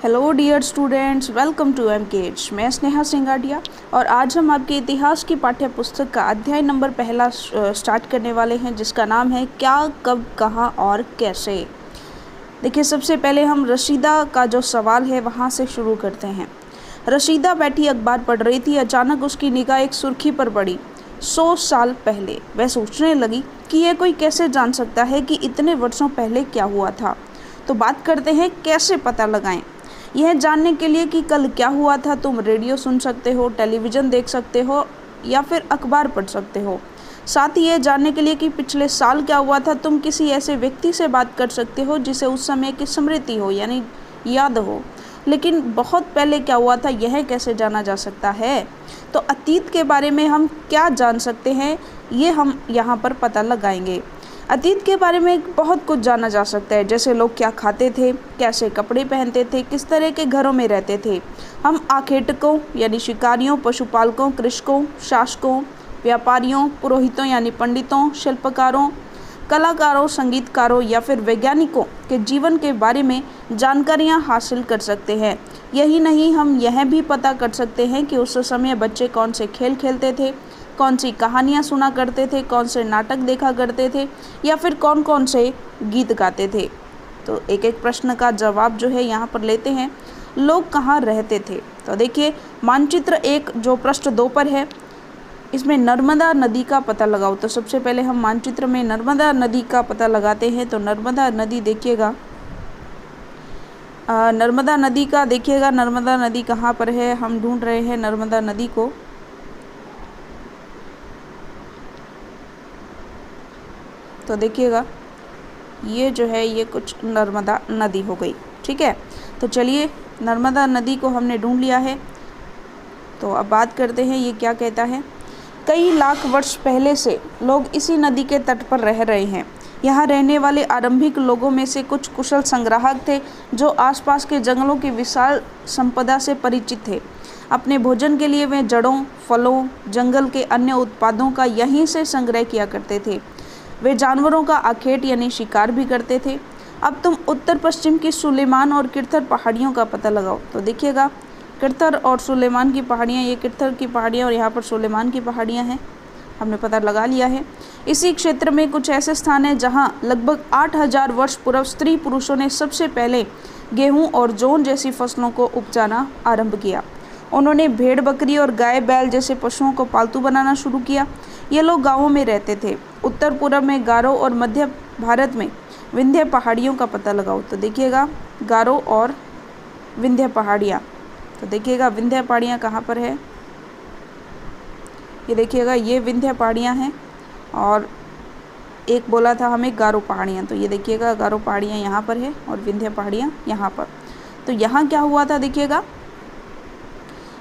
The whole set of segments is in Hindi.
Hello dear students, welcome to MKH. मैं स्नेहा सिंगाडिया और आज हम आपके इतिहास की पाठ्य पुस्तक का अध्याय नंबर पहला स्टार्ट करने वाले हैं, जिसका नाम है क्या, कब, कहाँ और कैसे। देखिए, सबसे पहले हम रशीदा का जो सवाल है वहाँ से शुरू करते हैं। रशीदा बैठी अखबार पढ़ रही थी। अचानक उसकी निगाह एक सुर्खी पर पड़ी। 100 साल पहले। वह सोचने लगी कि यह कोई कैसे जान सकता है कि इतने वर्षों पहले क्या हुआ था। तो बात करते हैं कैसे पता लगाएं। यह जानने के लिए कि कल क्या हुआ था, तुम रेडियो सुन सकते हो, टेलीविज़न देख सकते हो या फिर अखबार पढ़ सकते हो। साथ ही यह जानने के लिए कि पिछले साल क्या हुआ था, तुम किसी ऐसे व्यक्ति से बात कर सकते हो जिसे उस समय की स्मृति हो, यानी याद हो। लेकिन बहुत पहले क्या हुआ था, यह कैसे जाना जा सकता है? तो अतीत के बारे में हम क्या जान सकते हैं, ये हम यहाँ पर पता लगाएंगे। अतीत के बारे में बहुत कुछ जाना जा सकता है, जैसे लोग क्या खाते थे, कैसे कपड़े पहनते थे, किस तरह के घरों में रहते थे। हम आखेटकों यानी शिकारियों, पशुपालकों, कृषकों, शासकों, व्यापारियों, पुरोहितों यानी पंडितों, शिल्पकारों, कलाकारों, संगीतकारों या फिर वैज्ञानिकों के जीवन के बारे में जानकारियाँ हासिल कर सकते हैं। यही नहीं, हम यह भी पता कर सकते हैं कि उस समय बच्चे कौन से खेल खेलते थे, कौन सी कहानियाँ सुना करते थे, कौन से नाटक देखा करते थे या फिर कौन कौन से गीत गाते थे। तो एक एक प्रश्न का जवाब जो है यहाँ पर लेते हैं। लोग कहाँ रहते थे? तो देखिए, मानचित्र 1 जो पृष्ठ 2 पर है, इसमें नर्मदा नदी का पता लगाओ। तो सबसे पहले हम मानचित्र में नर्मदा नदी का पता लगाते हैं। तो नर्मदा नदी देखिएगा, नर्मदा नदी का देखिएगा, नर्मदा नदी कहाँ पर है, हम ढूंढ रहे हैं नर्मदा नदी को। तो देखिएगा, ये जो है ये कुछ नर्मदा नदी हो गई। ठीक है, तो चलिए नर्मदा नदी को हमने ढूंढ लिया है। तो अब बात करते हैं ये क्या कहता है। कई लाख वर्ष पहले से लोग इसी नदी के तट पर रह रहे हैं। यहाँ रहने वाले आरंभिक लोगों में से कुछ कुशल संग्राहक थे जो आसपास के जंगलों की विशाल संपदा से परिचित थे। अपने भोजन के लिए वे जड़ों, फलों, जंगल के अन्य उत्पादों का यहीं से संग्रह किया करते थे। वे जानवरों का आखेट यानी शिकार भी करते थे। अब तुम उत्तर पश्चिम की सुलेमान और किरथर पहाड़ियों का पता लगाओ। तो देखिएगा, किरथर और सुलेमान की पहाड़ियाँ, ये किरथर की पहाड़ियाँ और यहाँ पर सुलेमान की पहाड़ियाँ हैं, हमने पता लगा लिया है। इसी क्षेत्र में कुछ ऐसे स्थान हैं जहाँ लगभग 8000 वर्ष पूर्व स्त्री पुरुषों ने सबसे पहले गेहूँ और जौ जैसी फसलों को उपजाना आरंभ किया। उन्होंने भेड़, बकरी और गाय, बैल जैसे पशुओं को पालतू बनाना शुरू किया। ये लोग गांवों में रहते थे। उत्तर पूर्व में गारो और मध्य भारत में विंध्य पहाड़ियों का पता लगाओ। तो देखिएगा, गारो और विंध्य पहाड़ियाँ। तो देखिएगा, विंध्य पहाड़ियाँ कहाँ पर है, ये देखिएगा, ये विंध्य पहाड़ियाँ हैं और एक बोला था हमें गारो पहाड़ियाँ। तो ये देखिएगा, गारो पहाड़ियाँ यहाँ पर है और विंध्य पहाड़ियाँ यहाँ पर। तो यहाँ क्या हुआ था, देखिएगा,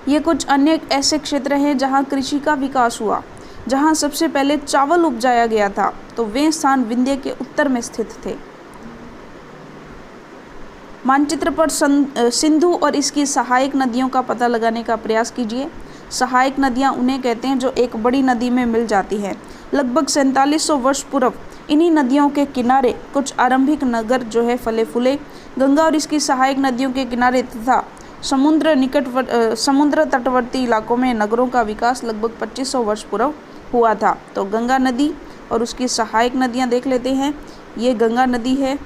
ये कुछ अन्य ऐसे क्षेत्र हैं जहाँ कृषि का विकास हुआ, जहाँ सबसे पहले चावल उपजाया गया था। तो वे स्थान विंध्य के उत्तर में स्थित थे। मानचित्र पर सिंधु और इसकी सहायक नदियों का पता लगाने का प्रयास कीजिए। सहायक नदियाँ उन्हें कहते हैं जो एक बड़ी नदी में मिल जाती हैं। लगभग 4700 वर्ष पूर्व इन्हीं नदियों के किनारे कुछ आरंभिक नगर जो है फले फूले। गंगा और इसकी सहायक नदियों के किनारे तथा समुद्र तटवर्ती इलाकों में नगरों का विकास लगभग 2500 वर्ष पूर्व हुआ था। तो गंगा नदी और उसकी सहायक नदियां देख लेते हैं। ये गंगा नदी है,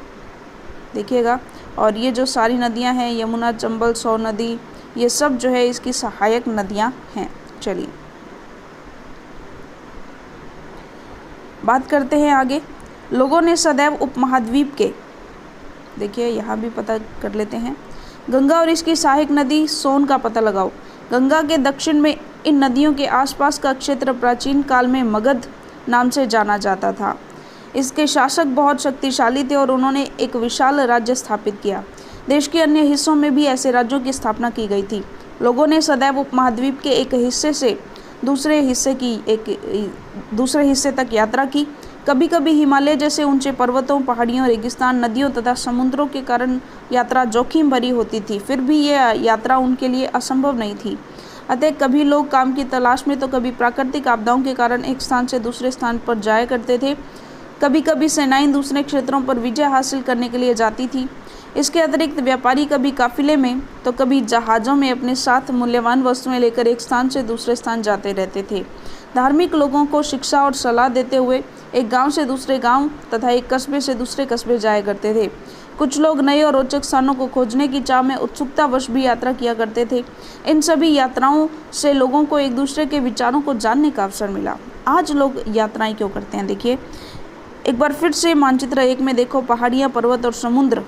देखिएगा, और ये जो सारी नदियां हैं, यमुना, चंबल, सो नदी, ये सब जो है इसकी सहायक नदियां हैं। चलिए बात करते हैं आगे। लोगों ने सदैव उपमहाद्वीप के, देखिए यहाँ भी पता कर लेते हैं, गंगा और इसकी सहायक नदी सोन का पता लगाओ। गंगा के दक्षिण में इन नदियों के आसपास का क्षेत्र प्राचीन काल में मगध नाम से जाना जाता था। इसके शासक बहुत शक्तिशाली थे और उन्होंने एक विशाल राज्य स्थापित किया। देश के अन्य हिस्सों में भी ऐसे राज्यों की स्थापना की गई थी। लोगों ने सदैव उपमहाद्वीप के एक हिस्से से दूसरे हिस्से तक यात्रा की। कभी कभी हिमालय जैसे ऊंचे पर्वतों, पहाड़ियों, रेगिस्तान, नदियों तथा समुद्रों के कारण यात्रा जोखिम भरी होती थी। फिर भी यह यात्रा उनके लिए असंभव नहीं थी। अतः कभी लोग काम की तलाश में तो कभी प्राकृतिक आपदाओं के कारण एक स्थान से दूसरे स्थान पर जाया करते थे। कभी कभी सेनाएं दूसरे क्षेत्रों पर विजय हासिल करने के लिए जाती थी। इसके अतिरिक्त व्यापारी कभी काफिले में तो कभी जहाज़ों में अपने साथ मूल्यवान वस्तुएं लेकर एक स्थान से दूसरे स्थान जाते रहते थे। धार्मिक लोगों को शिक्षा और सलाह देते हुए एक गांव से दूसरे गांव तथा एक कस्बे से दूसरे कस्बे जाया करते थे। कुछ लोग नए और रोचक स्थानों को खोजने की चाह में उत्सुकतावश भी यात्रा किया करते थे। इन सभी यात्राओं से लोगों को एक दूसरे के विचारों को जानने का अवसर मिला। आज लोग यात्राएं क्यों करते हैं? देखिए, एक बार फिर से मानचित्र 1 में देखो, पहाड़ियाँ, पर्वत और समुद्र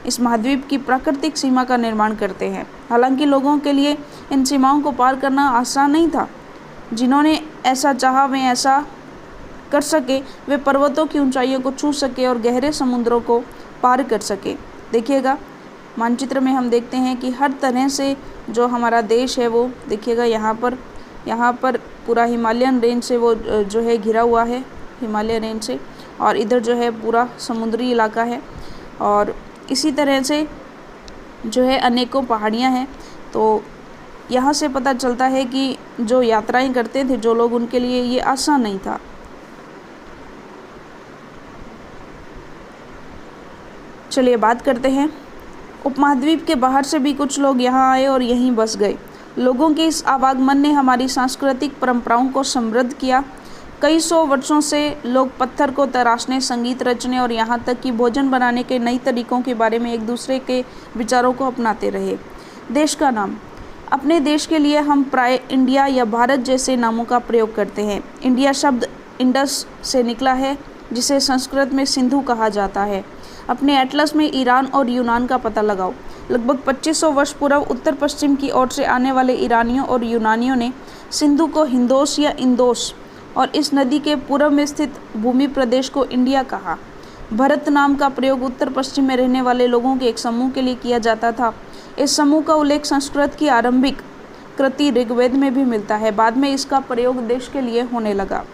इस महाद्वीप की प्राकृतिक सीमा का निर्माण करते हैं। हालांकि लोगों के लिए इन सीमाओं को पार करना आसान नहीं था। जिन्होंने ऐसा चाहा वे ऐसा कर सके, वे पर्वतों की ऊंचाइयों को छू सके और गहरे समुद्रों को पार कर सके। देखिएगा, मानचित्र में हम देखते हैं कि हर तरह से जो हमारा देश है वो देखिएगा यहाँ पर पूरा हिमालयन रेंज से वो जो है घिरा हुआ है, हिमालय रेंज से, और इधर जो है पूरा समुद्री इलाका है और इसी तरह से जो है अनेकों पहाड़ियाँ हैं। तो यहाँ से पता चलता है कि जो यात्राएं करते थे जो लोग, उनके लिए ये आसान नहीं था। चलिए बात करते हैं, उपमहाद्वीप के बाहर से भी कुछ लोग यहाँ आए और यहीं बस गए। लोगों के इस आवागमन ने हमारी सांस्कृतिक परंपराओं को समृद्ध किया। कई सौ वर्षों से लोग पत्थर को तराशने, संगीत रचने और यहाँ तक कि भोजन बनाने के नई तरीकों के बारे में एक दूसरे के विचारों को अपनाते रहे। देश का नाम, अपने देश के लिए हम प्राय इंडिया या भारत जैसे नामों का प्रयोग करते हैं। इंडिया शब्द इंडस से निकला है, जिसे संस्कृत में सिंधु कहा जाता है। अपने एटलस में ईरान और यूनान का पता लगाओ। लगभग 2500 वर्ष पूर्व उत्तर पश्चिम की ओर से आने वाले ईरानियों और यूनानियों ने सिंधु को हिंदोस या इंदोस और इस नदी के पूर्व में स्थित भूमि प्रदेश को इंडिया कहा। भरत नाम का प्रयोग उत्तर पश्चिम में रहने वाले लोगों के एक समूह के लिए किया जाता था। इस समूह का उल्लेख संस्कृत की आरंभिक कृति ऋग्वेद में भी मिलता है। बाद में इसका प्रयोग देश के लिए होने लगा।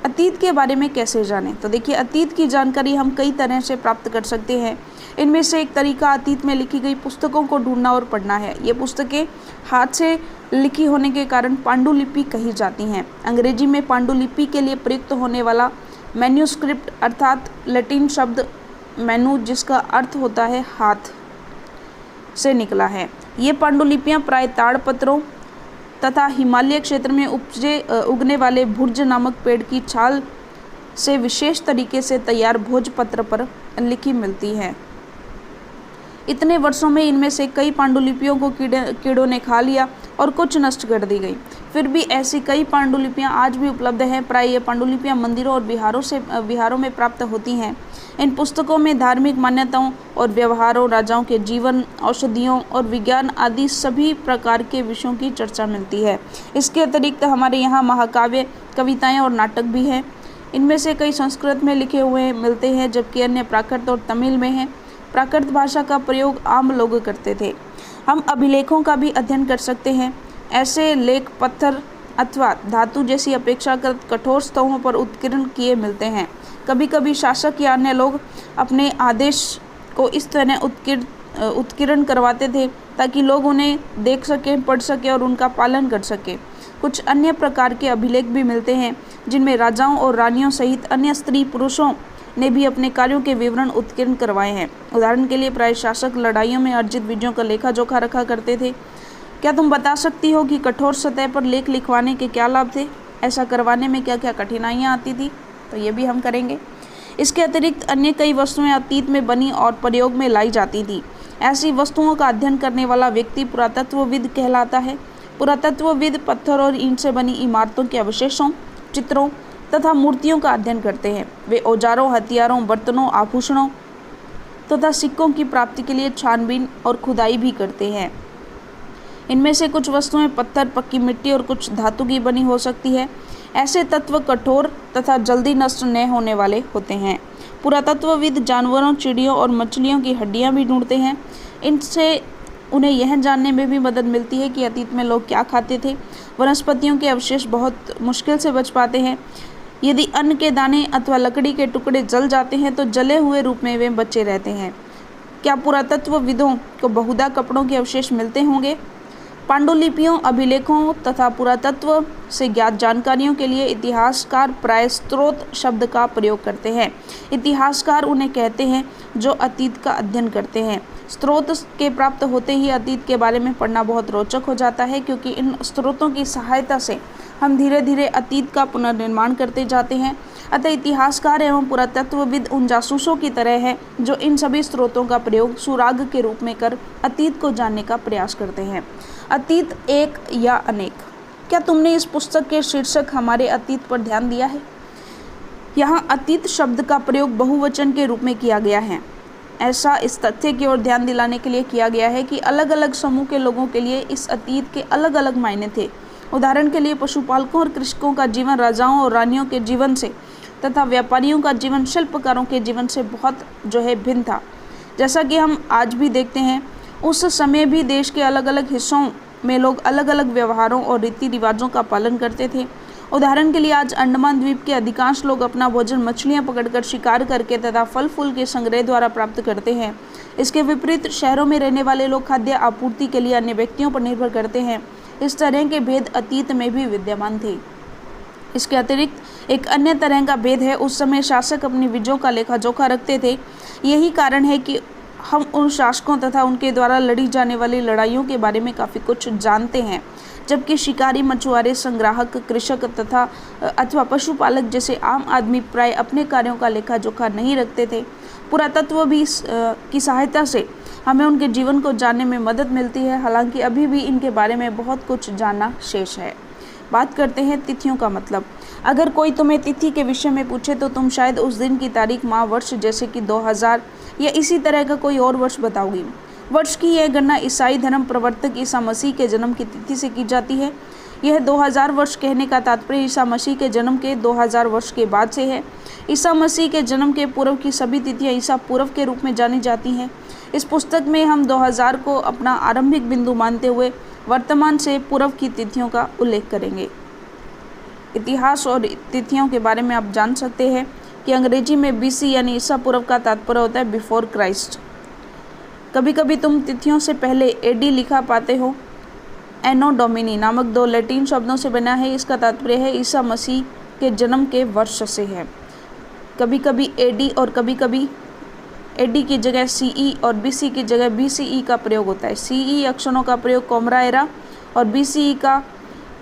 अतीत के बारे में कैसे जानें? तो देखिए, अतीत की जानकारी हम कई तरह से प्राप्त कर सकते हैं। इनमें से एक तरीका अतीत में लिखी गई पुस्तकों को ढूंढना और पढ़ना है। ये पुस्तकें हाथ से लिखी होने के कारण पांडुलिपि कही जाती हैं। अंग्रेजी में पांडुलिपि के लिए प्रयुक्त होने वाला मैन्यूस्क्रिप्ट अर्थात लैटिन शब्द मैनू, जिसका अर्थ होता है हाथ, से निकला है। ये पांडुलिपियाँ प्राय ताड़पत्रों तथा हिमालय क्षेत्र में उगने वाले भुर्ज नामक पेड़ की छाल से विशेष तरीके से तैयार भोजपत्र पर लिखी मिलती है। इतने वर्षों में इनमें से कई पांडुलिपियों को कीड़ों ने खा लिया और कुछ नष्ट कर दी गई। फिर भी ऐसी कई पांडुलिपियां आज भी उपलब्ध हैं। प्राय ये पांडुलिपियां मंदिरों और विहारों में प्राप्त होती हैं। इन पुस्तकों में धार्मिक मान्यताओं और व्यवहारों, राजाओं के जीवन, औषधियों और विज्ञान आदि सभी प्रकार के विषयों की चर्चा मिलती है। इसके अतिरिक्त हमारे यहाँ महाकाव्य, कविताएं और नाटक भी हैं। इनमें से कई संस्कृत में लिखे हुए मिलते हैं, जबकि अन्य प्राकृत और तमिल में हैं। प्राकृत भाषा का प्रयोग आम लोग करते थे। हम अभिलेखों का भी अध्ययन कर सकते हैं। ऐसे लेख पत्थर अथवा धातु जैसी अपेक्षाकृत कठोर स्तंभों पर उत्कीर्ण किए मिलते हैं। कभी कभी शासक या अन्य लोग अपने आदेश को इस तरह उत्कीर्ण करवाते थे ताकि लोग उन्हें देख सकें, पढ़ सकें और उनका पालन कर सकें। कुछ अन्य प्रकार के अभिलेख भी मिलते हैं जिनमें राजाओं और रानियों सहित अन्य स्त्री पुरुषों ने भी अपने कार्यों के विवरण उत्कीर्ण करवाए हैं। उदाहरण के लिए प्राय शासक लड़ाइयों में अर्जित विजयों का लेखा जोखा रखा करते थे। क्या तुम बता सकती हो कि कठोर सतह पर लेख लिखवाने के क्या लाभ थे? ऐसा करवाने में क्या क्या कठिनाइयाँ आती थी? तो ये भी हम करेंगे। इसके अतिरिक्त अन्य कई वस्तुएं अतीत में बनी और प्रयोग में लाई जाती थी। ऐसी वस्तुओं का अध्ययन करने वाला व्यक्ति पुरातत्वविद कहलाता है। पुरातत्वविद पत्थर और ईंट से बनी इमारतों के अवशेषों, चित्रों तथा मूर्तियों का अध्ययन करते हैं। वे औजारों, हथियारों, बर्तनों, आभूषणों तथा सिक्कों की प्राप्ति के लिए छानबीन और खुदाई भी करते हैं। इनमें से कुछ वस्तुएं पत्थर, पक्की मिट्टी और कुछ धातु की बनी हो सकती है। ऐसे तत्व कठोर तथा जल्दी नष्ट न होने वाले होते हैं। पुरातत्वविद जानवरों, चिड़ियों और मछलियों की हड्डियां भी ढूंढते हैं। इनसे उन्हें यह जानने में भी मदद मिलती है कि अतीत में लोग क्या खाते थे। वनस्पतियों के अवशेष बहुत मुश्किल से बच पाते हैं। यदि अन्न के दाने अथवा लकड़ी के टुकड़े जल जाते हैं तो जले हुए रूप में वे बचे रहते हैं। क्या पुरातत्वविदों को बहुधा कपड़ों के अवशेष मिलते होंगे? पांडुलिपियों, अभिलेखों तथा पुरातत्व से ज्ञात जानकारियों के लिए इतिहासकार प्राय स्रोत शब्द का प्रयोग करते हैं। इतिहासकार उन्हें कहते हैं जो अतीत का अध्ययन करते हैं। स्रोत के प्राप्त होते ही अतीत के बारे में पढ़ना बहुत रोचक हो जाता है, क्योंकि इन स्रोतों की सहायता से हम धीरे धीरे अतीत का पुनर्निर्माण करते जाते हैं। अतः इतिहासकार एवं पुरातत्वविद उन जासूसों की तरह है जो इन सभी स्रोतों का प्रयोग सुराग के रूप में कर अतीत को जानने का प्रयास करते हैं। अतीत एक या अनेक। क्या तुमने इस पुस्तक के शीर्षक हमारे अतीत पर ध्यान दिया है? यहाँ अतीत शब्द का प्रयोग बहुवचन के रूप में किया गया है। ऐसा इस तथ्य की ओर ध्यान दिलाने के लिए किया गया है कि अलग अलग समूह के लोगों के लिए इस अतीत के अलग अलग मायने थे। उदाहरण के लिए पशुपालकों और कृषकों का जीवन राजाओं और रानियों के जीवन से तथा व्यापारियों का जीवन शिल्पकारों के जीवन से बहुत भिन्न था। जैसा कि हम आज भी देखते हैं, उस समय भी देश के अलग अलग हिस्सों में लोग अलग अलग व्यवहारों और रीति रिवाजों का पालन करते थे। उदाहरण के लिए आज अंडमान द्वीप के अधिकांश लोग अपना भोजन मछलियां पकड़कर शिकार करके तथा फल फूल के संग्रह द्वारा प्राप्त करते हैं। इसके विपरीत शहरों में रहने वाले लोग खाद्य आपूर्ति के लिए अन्य व्यक्तियों पर निर्भर करते हैं। इस तरह के भेद अतीत में भी विद्यमान थे। इसके अतिरिक्त एक अन्य तरह का भेद है, उस समय शासक अपनी विजयों का लेखा जोखा रखते थे। यही कारण है कि हम उन शासकों तथा उनके द्वारा लड़ी जाने वाली लड़ाइयों के बारे में काफ़ी कुछ जानते हैं, जबकि शिकारी, मछुआरे, संग्राहक, कृषक तथा अथवा पशुपालक जैसे आम आदमी प्राय अपने कार्यों का लेखा जोखा नहीं रखते थे। पुरातत्व भी की सहायता से हमें उनके जीवन को जानने में मदद मिलती है, हालांकि अभी भी इनके बारे में बहुत कुछ जानना शेष है। बात करते हैं तिथियों का मतलब। अगर कोई तुम्हें तिथि के विषय में पूछे तो तुम शायद उस दिन की तारीख, माह, वर्ष जैसे कि 2000 या इसी तरह का कोई और वर्ष बताओगी। वर्ष की यह गणना ईसाई धर्म प्रवर्तक ईसा मसीह के जन्म की तिथि से की जाती है। यह 2000 वर्ष कहने का तात्पर्य ईसा मसीह के जन्म के 2000 वर्ष के बाद से है। ईसा मसीह के जन्म के पूर्व की सभी तिथियां ईसा पूर्व के रूप में जानी जाती हैं। इस पुस्तक में हम 2000 को अपना आरंभिक बिंदु मानते हुए वर्तमान से पूर्व की तिथियों का उल्लेख करेंगे। इतिहास और तिथियों के बारे में आप जान सकते हैं कि अंग्रेजी में BC यानी ईसा पूर्व का तात्पर्य होता है बिफोर क्राइस्ट। कभी कभी तुम तिथियों से पहले AD लिखा पाते हो। एनो डोमिनी नामक 2 लैटिन शब्दों से बना है। इसका तात्पर्य है ईसा मसीह के जन्म के वर्ष से है। कभी कभी AD और कभी कभी AD की जगह CE और BC की जगह BCE का प्रयोग होता है। CE अक्षरों का प्रयोग कॉमरा एरा और BCE का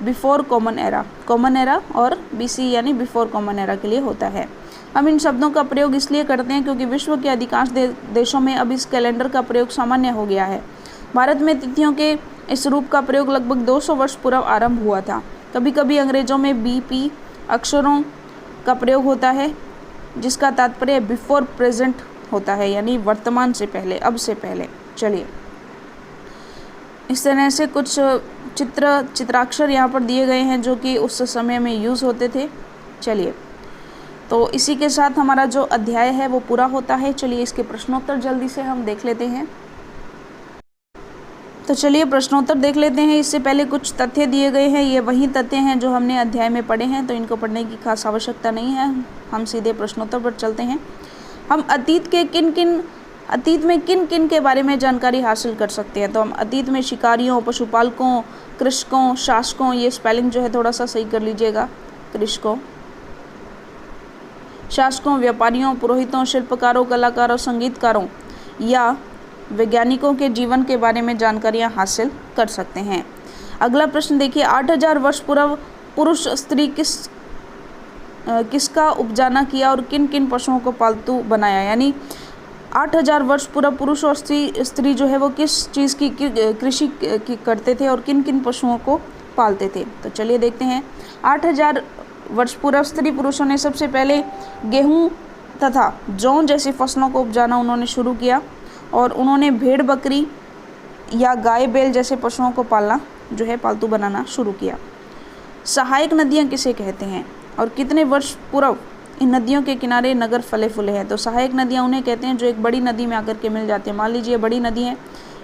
बिफोर कॉमन एरा और BCE यानी बिफोर कॉमन एरा के लिए होता है। हम इन शब्दों का प्रयोग इसलिए करते हैं क्योंकि विश्व के अधिकांश देशों में अब इस कैलेंडर का प्रयोग सामान्य हो गया है। भारत में तिथियों के इस रूप का प्रयोग लगभग 200 वर्ष पूर्व आरंभ हुआ था। कभी कभी अंग्रेजों में BP अक्षरों का प्रयोग होता है, जिसका तात्पर्य बिफोर प्रेजेंट होता है, यानी वर्तमान से पहले, अब से पहले। चलिए, इस तरह से कुछ चित्राक्षर यहाँ पर दिए गए हैं जो कि उस समय में यूज़ होते थे। चलिए, तो इसी के साथ हमारा जो अध्याय है वो पूरा होता है। चलिए, इसके प्रश्नोत्तर जल्दी से हम देख लेते हैं। तो चलिए प्रश्नोत्तर देख लेते हैं। इससे पहले कुछ तथ्य दिए गए हैं। ये वही तथ्य हैं जो हमने अध्याय में पढ़े हैं, तो इनको पढ़ने की खास आवश्यकता नहीं है। हम सीधे प्रश्नोत्तर पर चलते हैं। हम अतीत में किन किन के बारे में जानकारी हासिल कर सकते हैं? तो हम अतीत में शिकारियों, पशुपालकों, कृषकों, शासकों, ये स्पेलिंग जो है थोड़ा सा सही कर लीजिएगा, कृषकों, शासकों, व्यापारियों, पुरोहितों, शिल्पकारों, कलाकारों, संगीतकारों या वैज्ञानिकों के जीवन के बारे में जानकारियां हासिल कर सकते हैं। अगला प्रश्न देखिए, 8000 वर्ष पूर्व पुरुष स्त्री किसका उपजाना किया और किन किन पशुओं को पालतू बनाया? यानी 8000 वर्ष पूर्व पुरुष और स्त्री जो है वो किस चीज़ की कृषि करते थे और किन किन पशुओं को पालते थे? तो चलिए देखते हैं। 8000 वर्ष पूर्व स्त्री पुरुषों ने सबसे पहले गेहूं तथा जौ जैसी फसलों को उपजाना उन्होंने शुरू किया और उन्होंने भेड़ बकरी या गाय बैल जैसे पशुओं को पालना जो है पालतू बनाना शुरू किया। सहायक नदियाँ किसे कहते हैं और कितने वर्ष पूर्व इन नदियों के किनारे नगर फले फूले हैं? तो सहायक नदियाँ उन्हें कहते हैं जो एक बड़ी नदी में आकर के मिल जाती हैं। मान लीजिए बड़ी नदी है,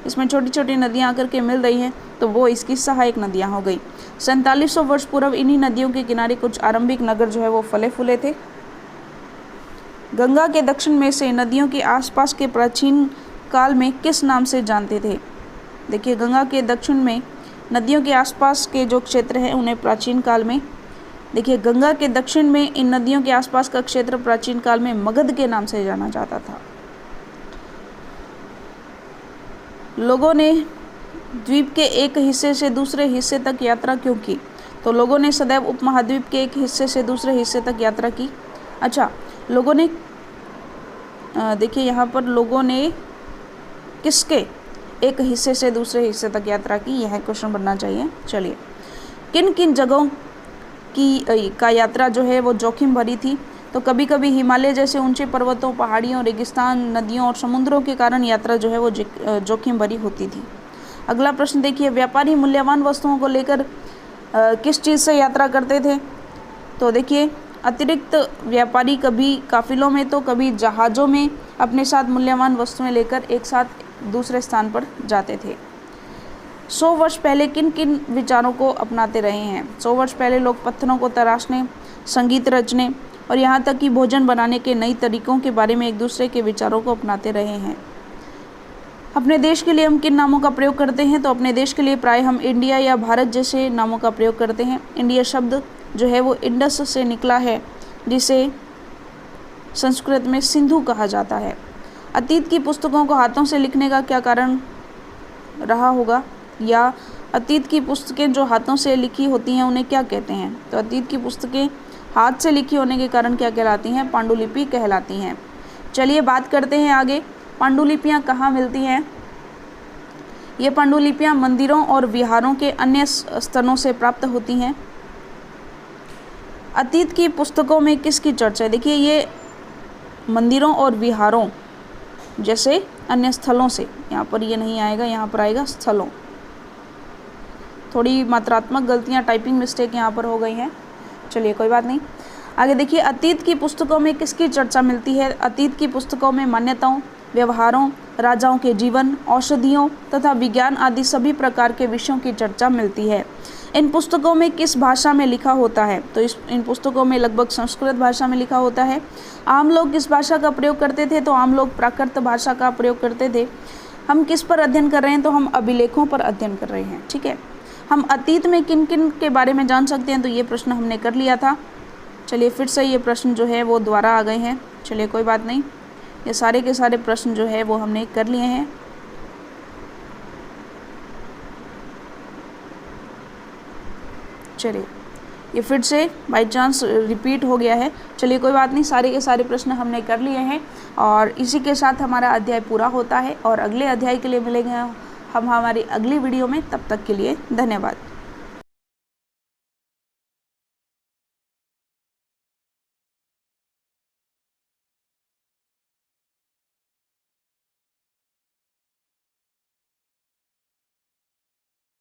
इसमें छोटी छोटी नदियाँ आकर के मिल रही हैं, तो वो इसकी सहायक नदियाँ हो गई। 4700 वर्ष पूर्व इन्हीं नदियों के किनारे कुछ आरंभिक नगर जो है वो फले फूले थे। गंगा के दक्षिण में से नदियों के आसपास के प्राचीन काल में किस नाम से जानते थे? देखिए, गंगा के दक्षिण में नदियों के आसपास के जो क्षेत्र हैं उन्हें प्राचीन काल में, देखिए गंगा के दक्षिण में इन नदियों के आसपास का क्षेत्र प्राचीन काल में मगध के नाम से जाना जाता था। लोगों ने द्वीप के एक हिस्से से दूसरे हिस्से तक यात्रा क्यों की? तो लोगों ने सदैव उपमहाद्वीप के एक हिस्से से दूसरे हिस्से तक यात्रा की। अच्छा, लोगों ने देखिए यहाँ पर लोगों ने किसके एक हिस्से से दूसरे हिस्से तक यात्रा की, यह क्वेश्चन बनना चाहिए। चलिए, किन किन जगहों का यात्रा जो है वो जोखिम भरी थी? तो कभी कभी हिमालय जैसे ऊंचे पर्वतों, पहाड़ियों, रेगिस्तान, नदियों और समुद्रों के कारण यात्रा जो है वो जोखिम भरी होती थी। अगला प्रश्न देखिए, व्यापारी मूल्यवान वस्तुओं को लेकर किस चीज़ से यात्रा करते थे? तो देखिए, अतिरिक्त व्यापारी कभी काफिलों में तो कभी जहाज़ों में अपने साथ मूल्यवान वस्तुएं लेकर एक साथ दूसरे स्थान पर जाते थे। 100 वर्ष पहले किन किन विचारों को अपनाते रहे हैं? 100 वर्ष पहले लोग पत्थरों को तराशने, संगीत रचने और यहाँ तक कि भोजन बनाने के नई तरीकों के बारे में एक दूसरे के विचारों को अपनाते रहे हैं। अपने देश के लिए हम किन नामों का प्रयोग करते हैं? तो अपने देश के लिए प्राय हम इंडिया या भारत जैसे नामों का प्रयोग करते हैं। इंडिया शब्द जो है वो इंडस से निकला है, जिसे संस्कृत में सिंधु कहा जाता है। अतीत की पुस्तकों को हाथों से लिखने का क्या कारण रहा होगा? या अतीत की पुस्तकें जो हाथों से लिखी होती हैं उन्हें क्या कहते हैं? तो अतीत की पुस्तकें हाथ से लिखी होने के कारण क्या कहलाती हैं? पांडुलिपि कहलाती हैं। चलिए बात करते हैं आगे, पांडुलिपियाँ कहाँ मिलती हैं? ये पांडुलिपियाँ मंदिरों और विहारों के अन्य स्थलों से प्राप्त होती हैं। अतीत की पुस्तकों में किसकी चर्चा है? देखिए, ये मंदिरों और विहारों जैसे अन्य स्थलों से, यहाँ पर ये नहीं आएगा, यहाँ पर आएगा स्थलों। थोड़ी मात्रात्मक गलतियाँ, टाइपिंग मिस्टेक यहाँ पर हो गई हैं। चलिए कोई बात नहीं, आगे देखिए, अतीत की पुस्तकों में किसकी चर्चा मिलती है? अतीत की पुस्तकों में मान्यताओं, व्यवहारों, राजाओं के जीवन, औषधियों तथा विज्ञान आदि सभी प्रकार के विषयों की चर्चा मिलती है। इन पुस्तकों में किस भाषा में लिखा होता है? तो इन पुस्तकों में लगभग संस्कृत भाषा में लिखा होता है। आम लोग किस भाषा का प्रयोग करते थे? तो आम लोग प्राकृत भाषा का प्रयोग करते थे। हम किस पर अध्ययन कर रहे हैं? तो हम अभिलेखों पर अध्ययन कर रहे हैं। ठीक है, हम अतीत में किन किन के बारे में जान सकते हैं? तो ये प्रश्न हमने कर लिया था। चलिए फिर से ये प्रश्न जो है वो दोबारा आ गए हैं। चलिए कोई बात नहीं, ये सारे के सारे प्रश्न जो है वो हमने कर लिए हैं। चलिए, ये फिर से बाय चांस रिपीट हो गया है। चलिए कोई बात नहीं, सारे के सारे प्रश्न हमने कर लिए हैं और इसी के साथ हमारा अध्याय पूरा होता है और अगले अध्याय के लिए मिलेंगे हम हमारी अगली वीडियो में। तब तक के लिए धन्यवाद।